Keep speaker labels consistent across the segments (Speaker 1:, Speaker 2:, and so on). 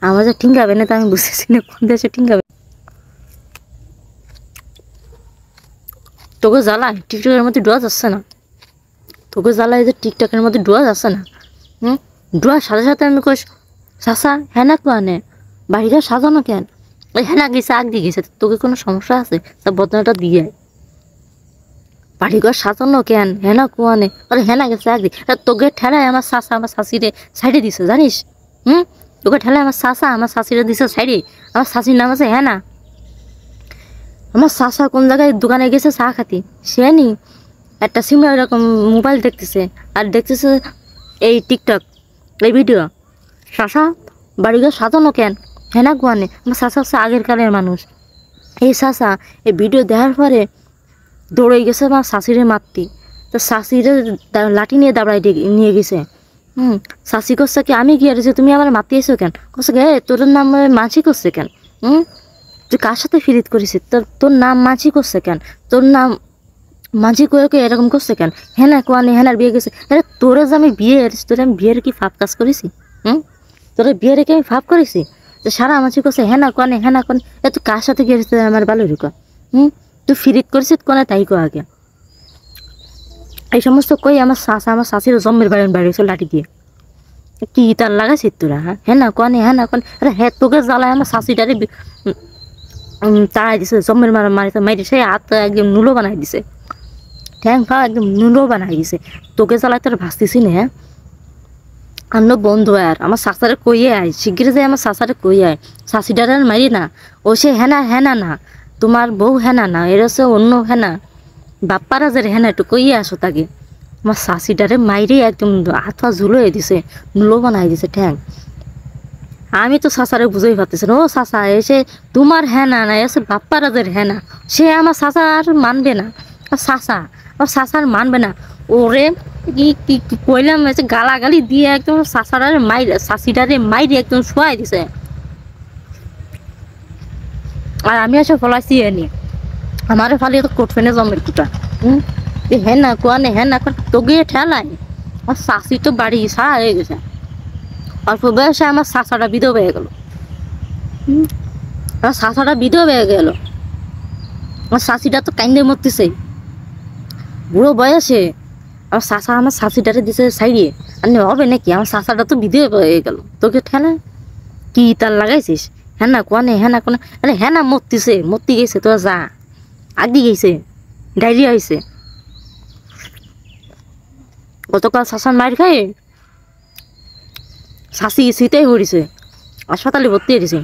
Speaker 1: আমার যে ঠিঙ্গাবে না তো আমি বুঝতেছি না কোন দেশে ঠিঙ্গাবে। তোকে জ্বালায় টিকটকের মধ্যে ডুয়া যাচ্ছে না, তোকে জ্বালায় যে টিকটকের মধ্যে ডুয়া যাচ্ছে না। ডুয়ার সাথে সাথে আমি কই চাচা হেনা কোয়ানে বাড়িটা সাজানো কেন? ওই হেনা গেছে আগ দিয়ে গেছে, তোকে কোনো সমস্যা আছে তা বদনাটা দিয়ে বাড়িঘর সাজানো কেন? হেনা কোয়ানে আরে হেনা গেছে আগ দিয়ে, তোকে ঠেলায় আমার চাচা আমার শাশিরে সাইডে দিছে জানিস? তোকে ঠেলায় আমার চাচা আমার শাশিরে দিছে সাইডে। আমার শাশির নাম আছে হেনা। আমার চাচা কোন জায়গায় দোকানে গেছে চা খাতি, সে নি একটা সিমরা এরকম মোবাইল দেখতেছে আর দেখতেছে এই টিকটক এই ভিডিও। চাচা বাড়িঘর সাজানো কেন? হেনা কোয়ানে আমার চাচা হচ্ছে আগের কালের মানুষ। এই চাচা এই ভিডিও দেখার পরে দৌড়ে গেছে আমার শাশিরে মারতি, তো শাশিরে লাঠি নিয়ে দাবড়াই নিয়ে গেছে। শাশি করছে কি আমি কি আরেছে তুমি আমার মাতি এসো কেন? করছে গে তোর নাম মাছি করছে কেন? তুই কার সাথে ফিরিত করিস? তোর নাম মাছি করছে কেন? তোর নাম মাঝি করে এরকম করছে কেন? হেনা কোয়ানে হেনার বিয়ে গেছে। আরে তোরা যে আমি বিয়ে তোরে আমি বিয়ের কি ফাপ কাজ করেছি? তোরা বিয়ের কি আমি ফাপ করেছি? তো সারা মাছি করছে হেনা কোয়ানে হেনা কোয়ানে। তুই কার সাথে গিয়েছিস আমার বালু ঢুকা? তুই ফিরিত করেছিস কোনে তাই কো আগে। এই সমস্ত কই আমার শাশির জম্মের বাড়ি হয়েছে লাঠি দিয়ে। কি তার লাগাইছিস তোরা? হেনা কোয়ানে হেনা কোয়ানে। আরে হ্যাঁ তোকে জ্বালায় আমার শাশিটারে তাড়াই দিছে জম্মের মারিতে মারি সেই হাত একদম নুলো বানাই দিছে, ঠ্যাং ফা একদম নুলো বানাই দিছে। তোকে জ্বালায় তোর ভাসতেছি না। হ্যাঁ অন্য বন্ধু আর আমার শাশারে কইয়ে আয় শিগগির যায়, আমার শাশারে কইয়ে আয় শাশিটারে মারি না। ও সে হেনা হেনা না, তোমার বউ হেনা না, এর হচ্ছে অন্য হেনা বাপ্পারা যে হেনা একটু কইয়ে আসো তাকে। আমার শাশিটারে মাইরে একদম হাত পা ঝুলোয় দিছে, নুলো বানাই দিছে ঠ্যাং। আমি তো চাচারে বুঝেই পারতেছি না। ও চাচা এসে তোমার হেনা না এসে বাপ্পা রাজের হেনা, সে আমার চাচা আর মানবে না। চাচা আমার চাচা আর মানবে না। ওরে কি কি কইলাম এসে গালাগালি দিয়ে একদম চাচারে মাইরে চাষিটারে মাইরে একদম শোয়াই দিছে। আর আমি এসে ফলাইছি এনি আমারে ফালি তো কোট ফেনে জমের কুটা। হেনা কোয়ানে হেনা কোন তোকে ঠেলাই। আর চাষি তো বাড়ি সারা হয়ে গেছে, অল্প বয়সে আমার চাচাটা বিধবা হয়ে গেল। আমার চাচাটা বিধবা হয়ে গেল। আমার শাশিটা তো কাইন্দে মরতেছে বুড়ো বয়সে। আমার চাচা আমার শাশিটারে দিছে সাইডে আর হবে নাকি? আমার চাচাটা তো বিধবা হয়ে গেল, তোকে ঠেলা কি তার লাগাইছিস? হ্যাঁ কোয়ানে হ্যাঁ কোনে। আরে হ্যাঁ মরতেছে মরতে গেছে তোরা যা আগে গেছে ডায়রিয়া হয়েছে। গতকাল শাসার মায়ের খায় শাশি শীতেই হরিছে, হাসপাতালে ভর্তি হয়েছে।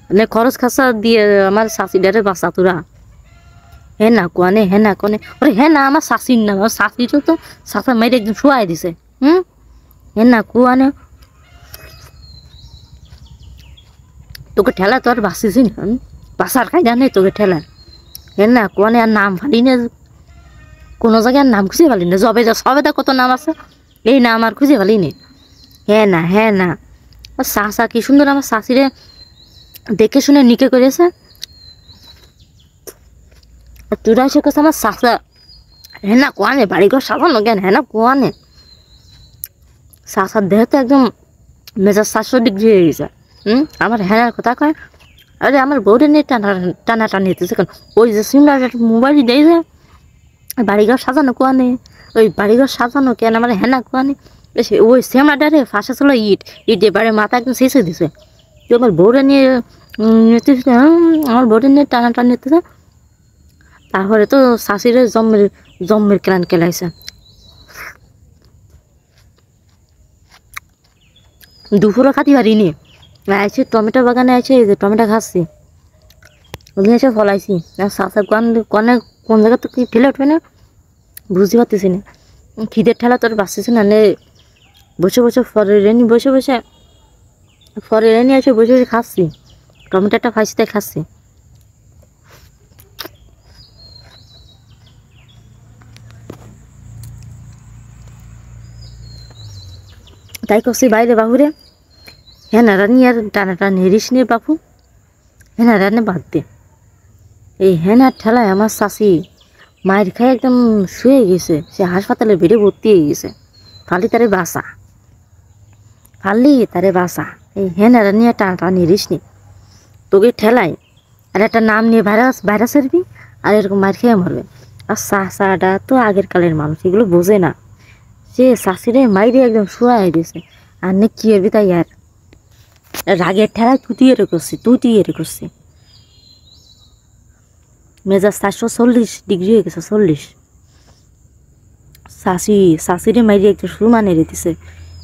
Speaker 1: মানে খরচ খাসা দিয়ে আমার শাশিটারে বাঁচা তোরা। হ্যাঁ না কোয়ানে হ্যাঁ না কোনে। ওরে হ্যাঁ না আমার শাশির নাম, আমার শাশিটা তো শাশা মাইরে একদম শুয়াই দিছে। হ্যাঁ না কোয়ানে তোকে ঠেলা তো আর বাঁচিস না, বাঁচার খাই জানে তোকে ঠেলা। হ্যাঁ না কোয়ানে আর নাম ফালি না, কোনো জায়গায় নাম খুঁজে পালি না। সবেদা কত নাম আছে, এই নাম আর খুঁজে পালি নি। হ্যাঁ না হ্যাঁ না চাচা কি সুন্দর আমার শাশিরে দেখে শুনে নিকে করেছে। তোরা এসে কাছে আমার চাচা হ্যাঁ না কোয়ানে বাড়িঘর সাজানো কেন? হ্যাঁ না কোয়ানে চাচার দেহ তো একদম মেজাজ 400 ডিগ্রি হয়ে গেছে। আমার হ্যাঁ কথা কয়। আরে আমার বউরে নিয়ে টানাটানি হতেছে কেন? ওই যে সিমলার মোবাইল দিয়েছে বাড়িঘর সাজানো কোয়ানে, ওই বাড়িঘর সাজানো কেন আমার হেনা কোয়ানে। ওই সিমলাটারে ফাঁসা ছিল ইট এবারে মাথা একদম শেষ হয়ে দিছে। তুই আমার বউরে নিয়ে নিতেছে, আমার বউরে নিয়ে টানাটানি নিতেছে। তারপরে তো শাশিরে জম্মের ক্লান কেলাইছে। দুপুরও খাতি পারিনি, আইছে টমেটো বাগানে আছে, এই যে টমেটো খাচ্ছি ওখানে এসে ফলাইছি। চাষা কনে কোন জায়গা তো কি ফেলে উঠবে না বুঝতে পারতেছি না। খিদের ঠেলা তোর বাঁচতেছে না নে, বসে বসে ফরের রেনি বসে এসে বসে খাচ্ছি। টমেটোটা খাইছি তাই খাচ্ছি। তাই করছি বাইরে বাহুরে হ্যাঁ না রানি আর টানাটানি হেরিস নে বাপু, হ্যাঁ না রান্নে বাদ দে। এই হেনার ঠেলায় আমার শাশি মায়ের খায় একদম শুয়ে গেছে, সে হাসপাতালে বেডে ভর্তি হয়ে গেছে। ফালি তারে বাসা। এই হেনারা নিয়ে টানি রিস নি তোকে ঠেলাই আর একটা নাম নিয়ে ভাইরাস ভাইরাস এরবি আর এরকম মার খেয়ে মরবে। আর চাচাটা তো আগের কালের মানুষ, এগুলো বোঝে না। সে শাশিরে মাইরে একদম শুয়াই দিয়েছে। আর নে কি এরবি তাই আর রাগের ঠেলায় তুই এর করছি মেজাজ 440 ডিগ্রি হয়ে গেছে, 40। শাশিরে মাইরে একদম সুমানে রেতেছে,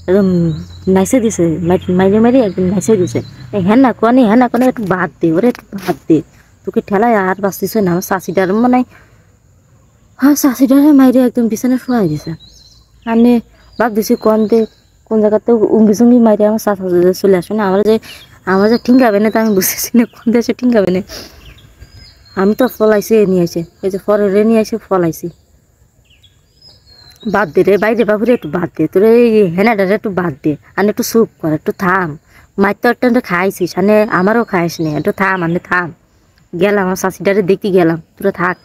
Speaker 1: একদম নাইসে দিছে, মাইরে মাইরে একদম নাইসে দিছে। হ্যাঁ না কোয়ানি একটু বাদ দে ওরে, একটু বাদ দে, তোকে ঠেলায় আর বাঁচতিছে না। আমার শাশিটার মানে হ্যাঁ শাশিটারে মাইরে একদম বিছানে শোয়াই দিছে। আমি ভাব দিছি কোন জায়গাতে উঙ্গি চুঙ্গি মাইরে আমার চাচা চলে আসে না। আমার যে ঠিঙ্গাবে না, তো আমি বুঝতেছি না কোন দেশে ঠিঙ্গাবে না। আমি তো ফলাইছি নিয়ে আসে, এই যে ফরের নিয়ে আসে ফলাইছি। বাদ দে রে বাইরে বাবুরে, একটু বাদ দে তোর এই হেনাডারে, একটু বাদ দে আর একটু চুপ কর, একটু থাম। মাইর তো একটা খাইছিস, আমারও খাইস নি, একটু থাম থাম। গেলাম আমার শাশিটারে দেখতে গেলাম, তোরা থাক।